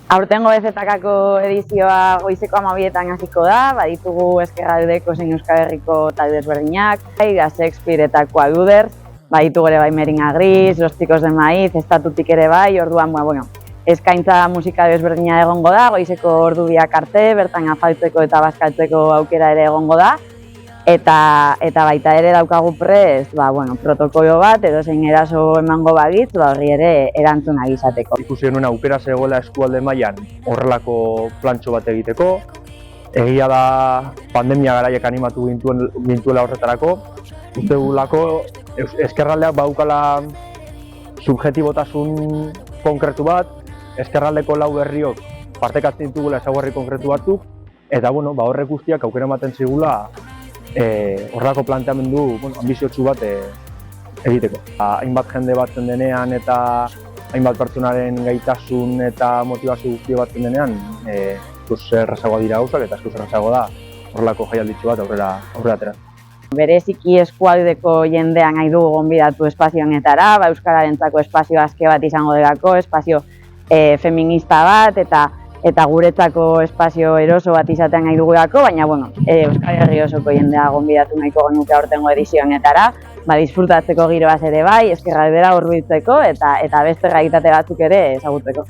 Aurtengo bezetakako edizioa goizeko 12etan hasiko da, baditugu Ezkerraldeko zein Euskal Herriko talde ezberdinak, Shakespeare eta Quaduders, baditugu ere bai Meringa Gris, Los Chicos de Maíz, estatutik ere bai, orduan, eskaintza musikal ezberdina egongo da, goizeko ordu biak arte, bertan afaltzeko eta bazkaltzeko aukera ere egongo da. Eta baita ere daukagu prest, protokolo bat edo zein eraso emango bagitz, horri ere erantzuna izateko. Ikusi genuen aukera zegoela eskualde mailan horrelako plantxo bat egiteko. Egia da pandemia garaiak animatu gintuela horretarako. Uste dugulako ezkerraldeak badukala subjetibotasun konkretu bat, ezkerraldeko lau herriok partekatzen ditugula ezaugarri konkretu batzuk, eta horrek guztiak aukera ematen zigula horrelako planteamendu anbiziotsu bat egiteko. Hainbat jende batzen denean eta hainbat pertsonaren gaitasun eta motivazio guzti batzen denean errazagoa dira gauzak eta errazagoa da horrelako jaialditxo bat aurrera atera. Bereziki eskualdeko jendean nahi dugu gonbidatu espazio honetara, euskararentzako espazio aske bat izango delako, espazio feminista bat eta guretzako espazio eroso bat izatean nahi dugulako, baina Euskal Herri osoko jendea gonbidatu nahiko genuke aurtengo edizio honetara, disfrutatzeko giroaz ere bai, ezkerraldera hurbiltzeko eta beste realitate batzuk ere ezagutzeko.